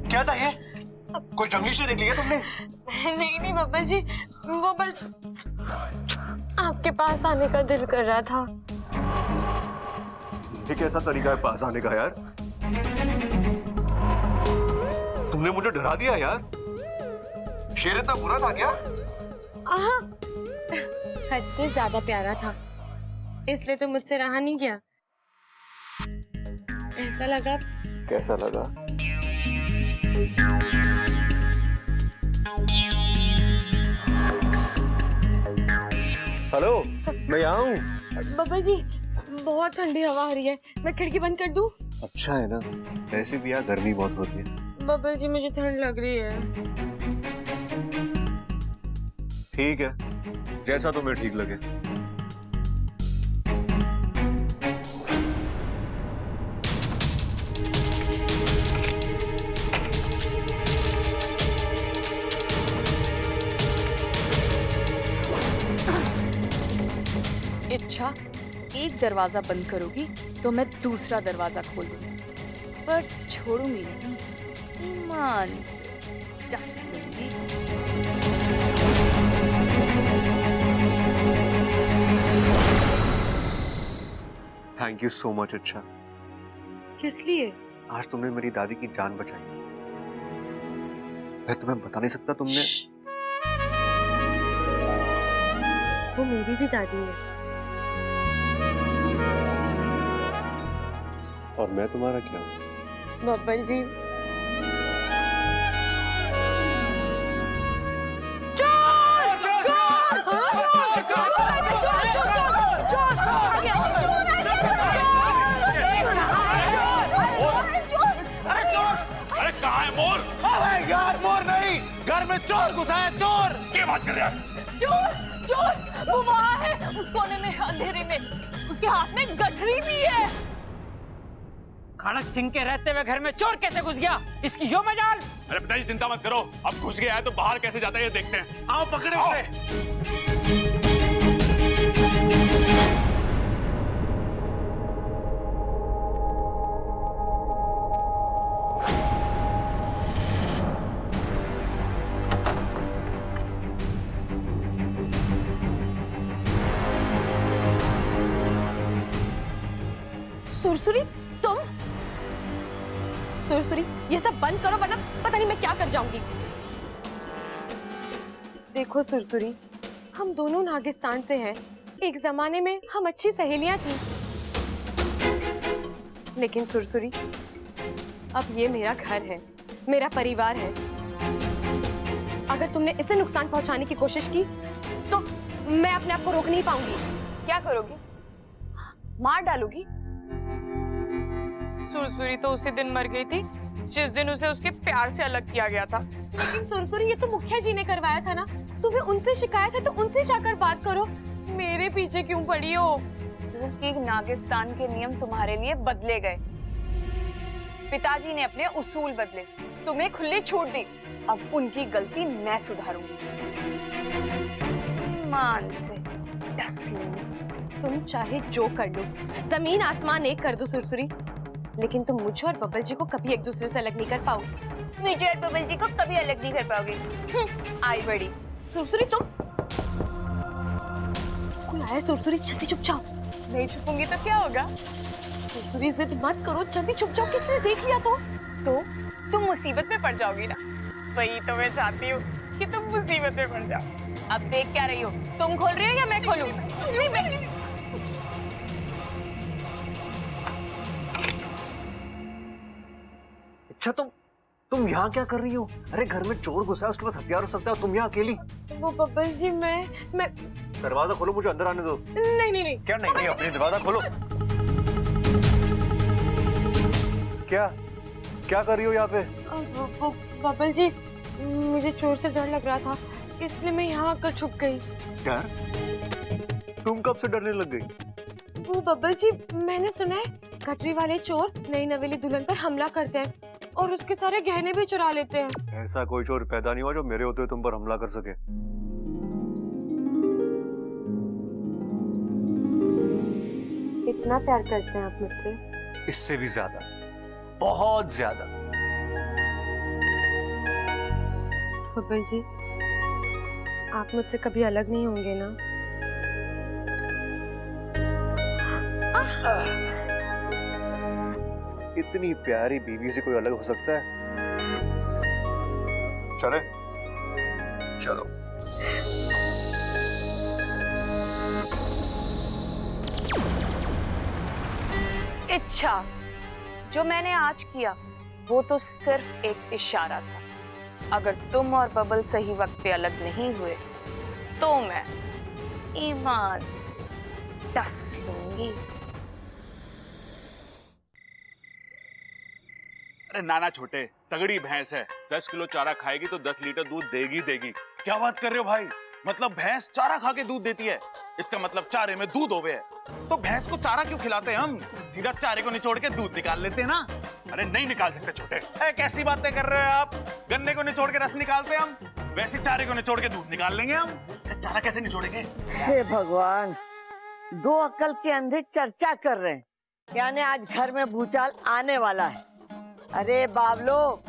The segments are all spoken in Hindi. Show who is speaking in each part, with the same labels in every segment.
Speaker 1: क्या था ये? कोई जंगली शेर देख लिया तुमने?
Speaker 2: नहीं नहीं बब्बल जी, वो बस आपके पास आने का दिल कर रहा था।
Speaker 1: ये कैसा तरीका है पास आने का यार? तुमने मुझे डरा दिया यार। शेर इतना बुरा था क्या?
Speaker 2: हद से ज्यादा प्यारा था, इसलिए तो मुझसे रहा नहीं गया। ऐसा लगा।
Speaker 1: कैसा लगा? हेलो, मैं यहाँ हूँ।
Speaker 2: बब्बल जी, बहुत ठंडी हवा आ रही है, मैं खिड़की बंद कर दूँ?
Speaker 1: अच्छा है ना, ऐसे भी यार गर्मी बहुत होती है।
Speaker 2: बब्बल जी, मुझे ठंड लग रही है।
Speaker 1: ठीक है, जैसा तुम्हें ठीक लगे।
Speaker 3: इच्छा, एक दरवाजा बंद करोगी तो मैं दूसरा दरवाजा खोल दूंगी, पर छोड़ूंगी नहीं, ईमान से डस लूंगी।
Speaker 1: थैंक यू सो मच अच्छा।
Speaker 2: किस लिए?
Speaker 1: आज तुमने मेरी दादी की जान बचाई। मैं तुम्हें बता नहीं सकता, तुमने।
Speaker 2: वो मेरी भी दादी है।
Speaker 1: और मैं तुम्हारा क्या हूँ?
Speaker 2: बब्बल जी,
Speaker 4: अरे कहाँ है मोर?
Speaker 5: अरे यार मोर नहीं, घर में चोर घुसा है। चोर
Speaker 4: क्या बात कर रहे हैं?
Speaker 3: चोर चोर, वो वहाँ है उस कोने में अंधेरे में, उसके हाथ में गठरी भी है।
Speaker 6: खड़क सिंह के रहते हुए घर में चोर कैसे घुस गया? इसकी यो मजाल।
Speaker 4: अरे पिताजी चिंता मत करो, अब घुस गया है तो बाहर कैसे जाता है ये देखते हैं।
Speaker 5: आओ पकड़े उसे।
Speaker 2: सुरसुरी, तुम? सुरसुरी, ये सब बंद करो वरना पता नहीं मैं क्या कर जाऊंगी। देखो सुरसुरी, हम दोनों नागिस्तान से हैं। एक जमाने में हम अच्छी सहेलियां थी, लेकिन सुरसुरी, अब ये मेरा घर है, मेरा परिवार है। अगर तुमने इसे नुकसान पहुंचाने की कोशिश की तो मैं अपने आप को रोक नहीं पाऊंगी।
Speaker 3: क्या करोगी? मार डालोगी?
Speaker 2: सुरसुरी तो उसी दिन मर गई थी जिस दिन उसे उसके प्यार से अलग किया गया था। लेकिन सुरसुरी, ये तो मुखिया जी ने करवाया था ना, तुम्हें उनसे शिकायत है तो उनसे जाकर बात करो, मेरे पीछे क्यों पड़ी हो?
Speaker 3: क्योंकि नागिस्तान के नियम तुम्हारे लिए बदले गए, पिताजी ने अपने उसूल बदले, तुम्हें खुली छूट दी। अब उनकी गलती मैं सुधारूंगी। ईमान से डस लूंगी।
Speaker 2: तुम चाहे जो कर लो, जमीन आसमान एक कर दो सुरसुरी, लेकिन तुम मुझे और बब्बल जी को कभी एक दूसरे से अलग नहीं कर पाओगे।
Speaker 3: मुझे और बबल जी को कभी अलग नहीं कर पाओगे। आई बड़ी
Speaker 2: सुरसुरी, तुम कोई आया? सुरसुरी, जल्दी छुप जाओ।
Speaker 3: नहीं छुपूंगी तो क्या होगा?
Speaker 2: सुरसुरी, जिद मत करो, जल्दी छुप जाओ, किसने देख लिया तो
Speaker 3: तुम मुसीबत में पड़ जाओगी ना। वही तो मैं चाहती हूँ कि तुम मुसीबत में पड़ जाओ। अब देख क्या रही हो? तुम खोल रही हो या मैं खोलूं? नहीं, मैं
Speaker 1: अच्छा, तुम यहाँ क्या कर रही हो? अरे घर में चोर घुसा है, उसके पास हथियार हो सकता है, तुम यहाँ अकेली?
Speaker 2: वो बब्बल जी, मैं
Speaker 1: दरवाजा खोलो, मुझे अंदर आने दो।
Speaker 2: नहीं नहीं नहीं।
Speaker 1: क्या नहीं? नहीं, अपनी दरवाजा खोलो। क्या क्या कर रही हो यहाँ पे?
Speaker 2: बब्बल जी, मुझे चोर से डर लग रहा था, इसलिए मैं यहाँ आकर छुप गई।
Speaker 1: क्या? तुम कब से डरने लग गई?
Speaker 2: वो बब्बल जी, मैंने सुना है गठरी वाले चोर नई नवेली दुल्हन पर हमला करते हैं, और उसके सारे गहने भी चुरा लेते हैं।
Speaker 1: ऐसा कोई चोर पैदा नहीं हुआ जो मेरे होते हुए तुम पर हमला कर सके।
Speaker 2: इतना प्यार करते हैं आप मुझसे?
Speaker 1: इससे भी ज्यादा, बहुत ज्यादा।
Speaker 2: बब्बल जी, आप मुझसे कभी अलग नहीं होंगे ना?
Speaker 1: इतनी प्यारी बीवी से कोई अलग हो सकता है? चले चलो।
Speaker 3: इच्छा जो मैंने आज किया वो तो सिर्फ एक इशारा था। अगर तुम और बबल सही वक्त पे अलग नहीं हुए तो मैं ईमान से डस लूंगी।
Speaker 4: अरे नाना छोटे, तगड़ी भैंस है, 10 किलो चारा खाएगी तो 10 लीटर दूध देगी देगी।
Speaker 5: क्या बात कर रहे हो भाई? मतलब भैंस चारा खा के दूध देती है? इसका मतलब चारे में दूध होवे है। तो भैंस को चारा क्यों खिलाते हैं हम? सीधा चारे को निचोड़ के दूध निकाल लेते हैं ना।
Speaker 4: अरे नहीं निकाल सकते छोटे।
Speaker 5: कैसी बातें कर रहे हो आप? गन्ने को निचोड़ के रस निकालते हैं हम, वैसे चारे को निचोड़ के दूध निकाल लेंगे हम।
Speaker 4: चारा कैसे निचोड़ेंगे?
Speaker 7: हे भगवान, दो अक्ल के अंधे चर्चा कर रहे हैं, यानी आज घर में भूचाल आने वाला है। अरे बाबलो,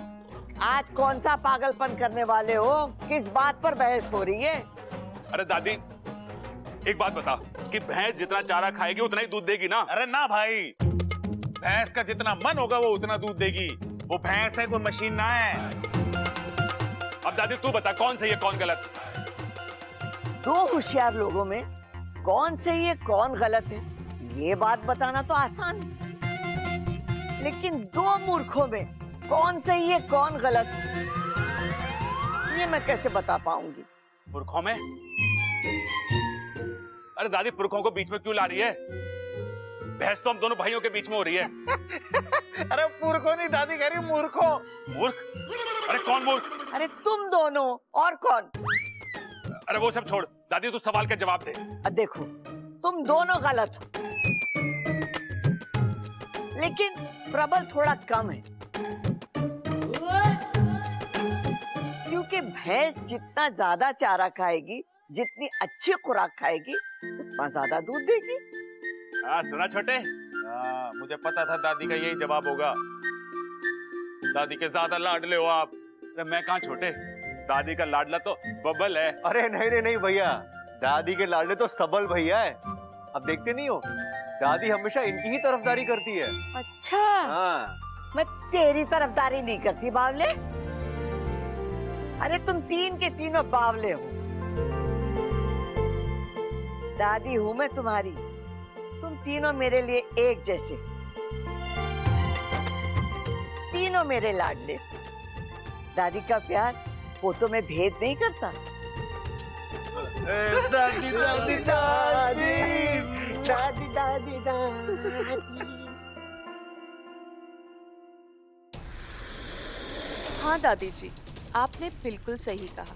Speaker 7: आज कौन सा पागलपन करने वाले हो? किस बात पर बहस हो रही है?
Speaker 4: अरे दादी, एक बात बता कि भैंस जितना चारा खाएगी उतना ही दूध देगी ना?
Speaker 5: अरे ना भाई, भैंस का जितना मन होगा वो उतना दूध देगी। वो भैंस है, कोई मशीन ना है।
Speaker 4: अब दादी तू बता, कौन सही है कौन गलत?
Speaker 7: दो होशियार लोगों में कौन सही है कौन गलत है ये बात बताना तो आसान है, लेकिन दो मूर्खों में कौन सही है कौन गलत ये मैं कैसे बता पाऊंगी?
Speaker 4: पुरखों में? अरे दादी, पुरखों को बीच में क्यों ला रही है? बहस तो हम दोनों भाइयों के बीच में हो रही है।
Speaker 5: अरे पुरखों नहीं, दादी कह रही मूर्खों।
Speaker 4: मूर्ख? अरे कौन मूर्ख?
Speaker 7: अरे तुम दोनों, और कौन?
Speaker 4: अरे वो सब छोड़, दादी तू सवाल का जवाब दे।
Speaker 7: देखो, तुम दोनों गलत हो, लेकिन प्रबल थोड़ा कम है, क्योंकि भैंस जितना ज्यादा चारा खाएगी, जितनी अच्छी खुराक खाएगी, उतना ज्यादा दूध देगी।
Speaker 4: हाँ सुना छोटे?
Speaker 5: मुझे पता था दादी का यही जवाब होगा।
Speaker 4: दादी के ज्यादा लाडले हो आप। अरे मैं कहाँ छोटे, दादी का लाडला तो बबल है।
Speaker 1: अरे नहीं नहीं नहीं भैया, दादी के लाडले तो सबल भैया है। अब देखते नहीं हो, दादी हमेशा इनकी ही तरफदारी करती है।
Speaker 7: अच्छा,
Speaker 1: हाँ।
Speaker 7: मैं तेरी तरफदारी नहीं करती बावले। अरे तुम तीन के तीनों बावले हो। दादी हूं मैं तुम्हारी, तुम तीनों मेरे लिए एक जैसे, तीनों मेरे लाडले। दादी का प्यार पोतों में भेद नहीं करता।
Speaker 5: दादी दादी दादी दादी दादी दादी।
Speaker 8: हाँ दादी जी, आपने बिल्कुल सही कहा।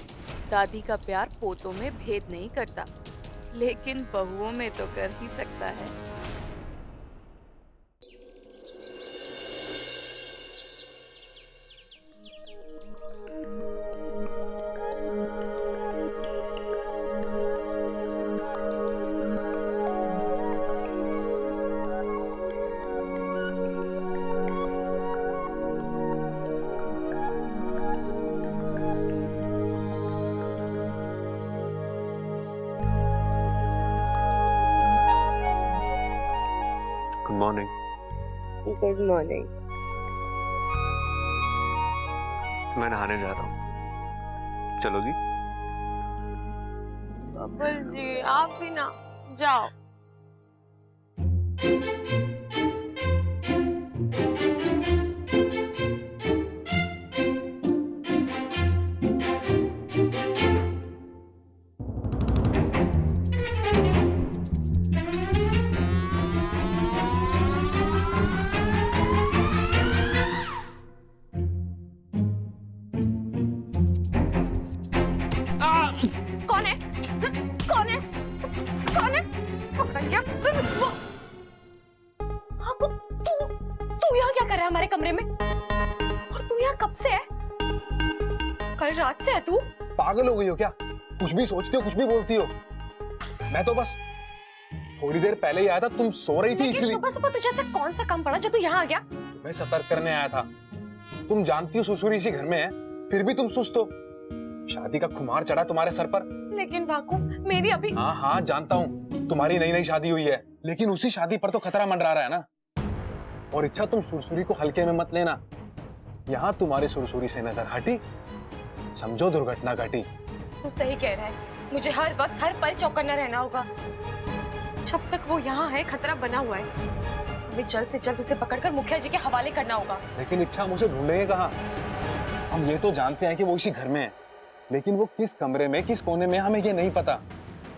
Speaker 8: दादी का प्यार पोतों में भेद नहीं करता, लेकिन बहुओं में तो कर ही सकता है।
Speaker 1: Good morning.
Speaker 2: Good morning.
Speaker 1: मैं नहाने जा रहा हूँ, चलोगी?
Speaker 2: बब्बल जी, आप भी ना जाओ। कौन है? कौन है? कौन है? पकड़ लिया। तू यहाँ क्या कर रहा है हमारे कमरे में? और यहाँ कब से है? कल रात से है तू?
Speaker 9: पागल हो गई हो क्या? कुछ भी सोचती हो, कुछ भी बोलती हो। मैं तो बस थोड़ी देर पहले ही आया था, तुम सो रही थी इसलिए।
Speaker 2: सुबह सुबह तुझे ऐसा कौन सा काम पड़ा जो तू यहाँ आ गया?
Speaker 9: मैं सतर्क करने आया था। तुम जानती हो सुरसुरी इसी घर में है, फिर भी तुम सुस्त हो। शादी का खुमार चढ़ा तुम्हारे सर पर।
Speaker 2: लेकिन वाकू, मेरी अभी।
Speaker 9: हाँ हाँ जानता हूँ, तुम्हारी नई नई शादी हुई है, लेकिन उसी शादी पर तो खतरा मंडरा रहा है ना। और इच्छा, तुम सुरसुरी को हल्के में मत लेना। यहाँ तुम्हारी सुरसुरी से नजर हटी, समझो दुर्घटना घटी।
Speaker 2: तू सही कह रहा है, मुझे हर वक्त हर पल चौकन्ना रहना होगा। जब तक वो यहाँ है खतरा बना हुआ है। हमें जल्द से जल्द उसे पकड़कर मुखिया जी के हवाले करना होगा।
Speaker 9: लेकिन इच्छा, हम उसे ढूंढेंगे कहाँ? हम ये तो जानते हैं कि वो इसी घर में है, लेकिन वो किस कमरे में, किस कोने में, हमें ये नहीं पता।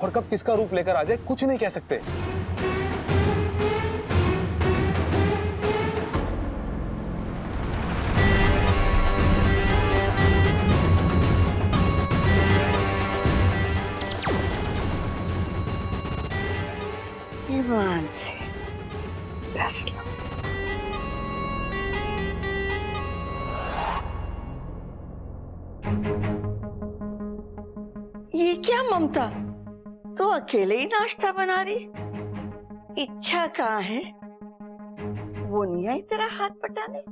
Speaker 9: और कब किसका रूप लेकर आ जाए कुछ नहीं कह सकते।
Speaker 7: ईमान से डस लो। ये क्या ममता, तो अकेले ही नाश्ता बना रही? इच्छा कहाँ है? वो नहीं आई तेरा हाथ पटाने?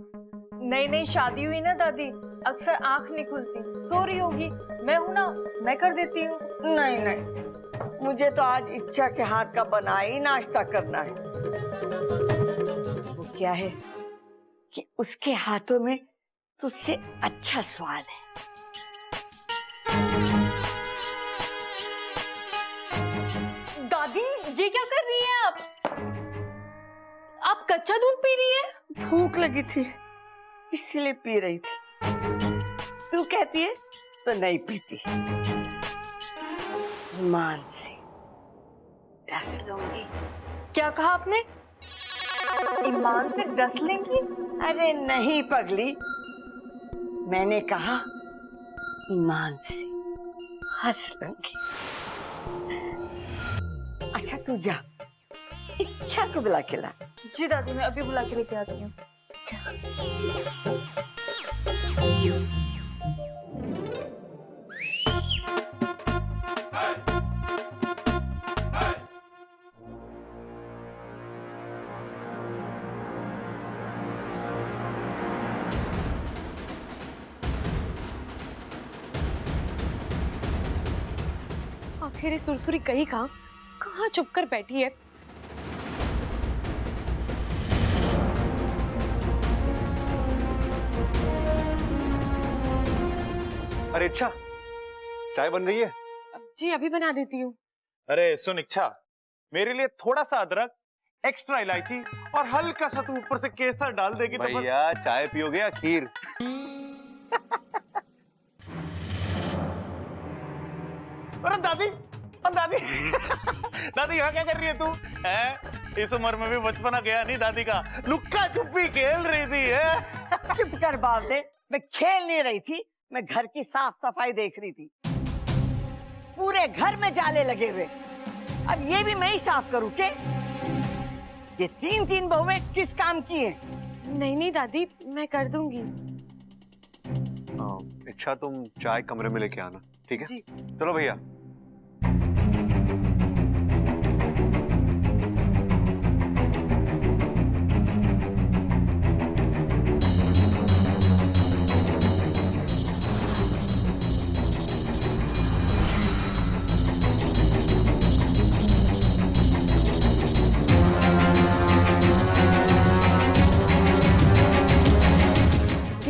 Speaker 3: नई नई शादी हुई ना दादी, अक्सर आंख नहीं खुलती, सो रही होगी। मैं हूं ना, मैं कर देती हूँ।
Speaker 7: नहीं नहीं, मुझे तो आज इच्छा के हाथ का बना ही नाश्ता करना है। वो क्या है कि उसके हाथों में तुझसे अच्छा स्वाद है।
Speaker 3: दादी, ये क्या कर रही हैं आप? आप कच्चा दूध पी रही हैं?
Speaker 7: भूख लगी थी इसीलिए पी रही थी। तू कहती है तो नहीं पीती। ईमान से डस लूंगी।
Speaker 3: क्या कहा आपने? ईमान से डस लेंगी?
Speaker 7: अरे नहीं पगली, मैंने कहा ईमान से हंस लूंगी। अच्छा तू जा, इच्छा को बुला के ला।
Speaker 3: जी दादी, मैं अभी बुला के लेके आती हूँ।
Speaker 2: आखिर ये सुरसुरी कहीं कहाँ चुप कर बैठी है?
Speaker 1: अरे इच्छा, चाय बन गई है?
Speaker 2: जी अभी बना देती हूँ।
Speaker 5: अरे सुन इच्छा, मेरे लिए थोड़ा सा अदरक, एक्स्ट्रा इलायची और हल्का सा तू ऊपर से केसर डाल देगी तो
Speaker 1: भैया चाय पियोगे या खीर?
Speaker 5: अरे दादी, दादी दादी यहाँ क्या कर रही है तू? है इस उम्र में भी बचपना गया नहीं दादी का, लुक्का छुपी खेल रही थी है?
Speaker 7: चुप कर बावले, मैं खेल नहीं रही थी, मैं घर की साफ सफाई देख रही थी। पूरे घर में जाले लगे हुए, अब ये भी मैं ही साफ करूं के? ये तीन तीन बहुएं किस काम की हैं?
Speaker 2: नहीं नहीं दादी, मैं कर दूंगी।
Speaker 1: इच्छा तुम चाय कमरे में लेके आना, ठीक है?
Speaker 2: जी।
Speaker 1: चलो भैया।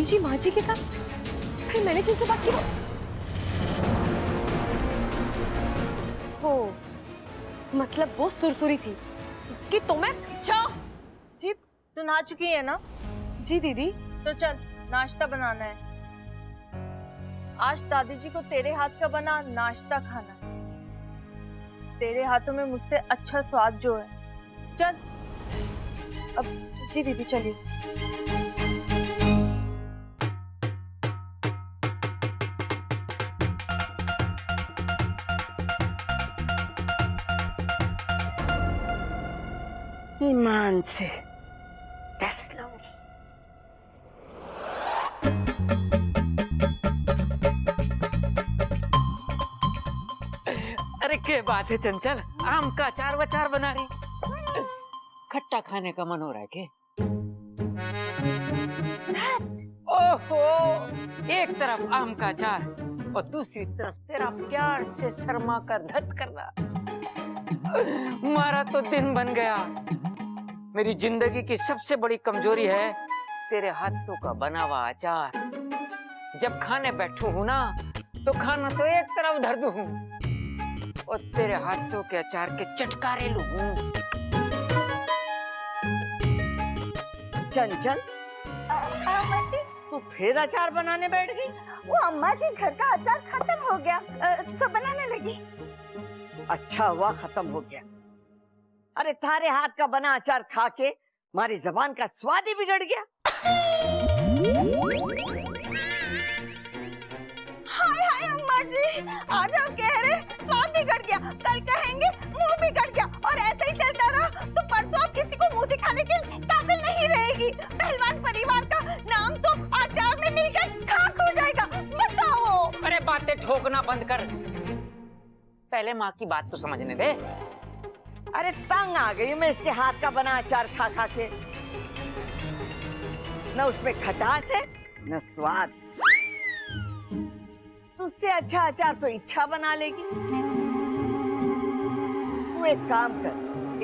Speaker 2: जी माँ जी के साथ फिर मैंने जिनसे बात की वो मतलब वो सुरसुरी थी, उसकी तो मैं।
Speaker 3: अच्छा
Speaker 2: जी
Speaker 3: तू नहा चुकी है ना?
Speaker 2: जी दीदी।
Speaker 3: तो चल नाश्ता बनाना है। आज दादी जी को तेरे हाथ का बना नाश्ता खाना है। तेरे हाथों में मुझसे अच्छा स्वाद जो है। चल।
Speaker 2: अब जी दीदी चलिए।
Speaker 7: ईमान से डस लूंगी।
Speaker 6: अरे क्या बात है चंचल, आम का अचार वचार बना रही? खट्टा खाने का मन हो रहा है के? ओहो, एक तरफ आम का अचार और दूसरी तरफ तेरा प्यार से शर्मा कर धत करना। मारा तो दिन बन गया। मेरी जिंदगी की सबसे बड़ी कमजोरी है तेरे हाथों का बना हुआ अचार। जब खाने बैठू हूं ना तो खाना तो एक तरफ धर दूं और तेरे हाथों के अचार के चटकारे लूं।
Speaker 7: चंचल, तू फिर अचार बनाने बैठ गई?
Speaker 10: वो अम्मा जी घर का अचार खत्म हो गया, सब बनाने लगी।
Speaker 7: अच्छा हुआ खत्म हो गया। अरे थारे हाथ का बना अचार खा के हमारी जबान का स्वाद ही बिगड़ गया।
Speaker 10: हाय हाय अम्मा जी, आज हम कह रहे स्वाद बिगड़ गया, कल कहेंगे मुंह बिगड़ गया, और ऐसे ही चलता रहा तो परसों आप किसी को मुंह दिखाने के काबिल नहीं रहेगी। पहलवान परिवार का नाम तो अचार में मिलकर खाक हो जाएगा। बताओ।
Speaker 6: अरे बातें ठोकना बंद कर, पहले माँ की बात तो समझने दे।
Speaker 7: अरे तंग आ गई मैं इसके हाथ का बना अचार खा खा के। न उसमें खटास है न स्वाद। उससे अच्छा अचार तो इच्छा बना लेगी। तू एक काम कर,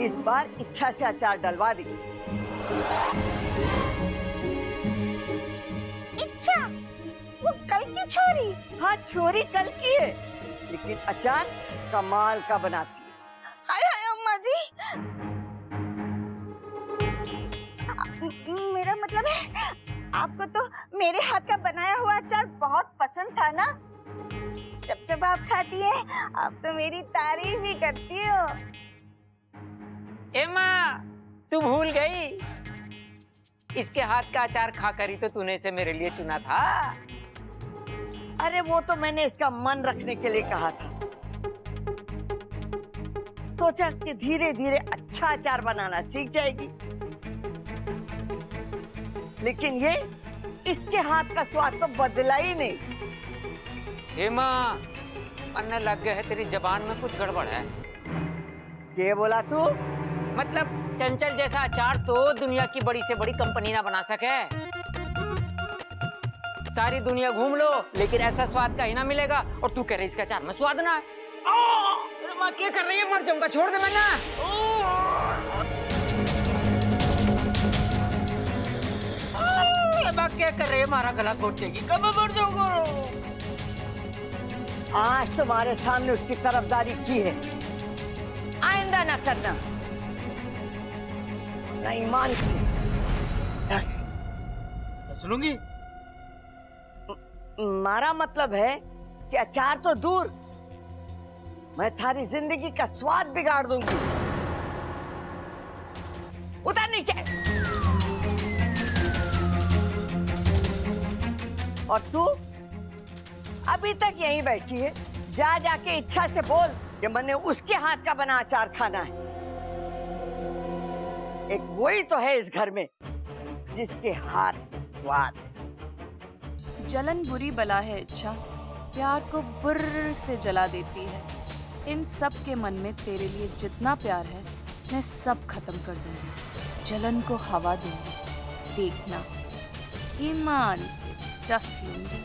Speaker 7: इस बार इच्छा से अचार डलवा दे।
Speaker 10: इच्छा? वो कल की छोरी?
Speaker 7: हाँ, छोरी कल की है, लेकिन अचार कमाल का बनाती है।
Speaker 10: हाय हाय अम्मा जी, मेरा मतलब है आपको तो मेरे हाथ का बनाया हुआ अचार बहुत पसंद था ना? जब जब आप खाती है आप तो मेरी तारीफ ही करती हो।
Speaker 6: एमा, तू भूल गई? इसके हाथ का अचार खाकर ही तो तूने इसे मेरे लिए चुना था।
Speaker 7: अरे वो तो मैंने इसका मन रखने के लिए कहा था। सोचा कि धीरे धीरे अच्छा अचार बनाना सीख जाएगी, लेकिन ये इसके हाथ का स्वाद तो बदला ही नहीं।
Speaker 6: हेमा, अन्ना लग गया है तेरी जबान में कुछ गड़बड़ है।
Speaker 7: ये बोला तू?
Speaker 6: मतलब चंचल जैसा अचार तो दुनिया की बड़ी से बड़ी कंपनी ना बना सके। सारी दुनिया घूम लो लेकिन ऐसा स्वाद का ही ना मिलेगा, और तू कह रही इसका अचार में स्वाद ना है। माँ क्या कर रही है? मर जाऊंगा, छोड़ दे मैंने। क्या कर रही है? हमारा गला घोट देगी, कब मर जाऊंगा।
Speaker 7: आज तुम्हारे सामने उसकी तरफदारी की है, आइंदा ना करना। ना ईमान से
Speaker 6: सुनूंगी।
Speaker 7: मारा मतलब है कि अचार तो दूर, मैं थारी जिंदगी का स्वाद बिगाड़ दूंगी। उतर नीचे। और तू अभी तक यहीं बैठी है, जा जाके इच्छा से बोल कि मैंने उसके हाथ का बना अचार खाना है। एक वही तो है इस घर में जिसके हाथ में स्वाद है।
Speaker 8: जलन बुरी बला है इच्छा, प्यार को बुर्र से जला देती है। इन सब के मन में तेरे लिए जितना प्यार है मैं सब खत्म कर दूंगी, जलन को हवा दूंगी। देखना, ईमान से डस लूंगी।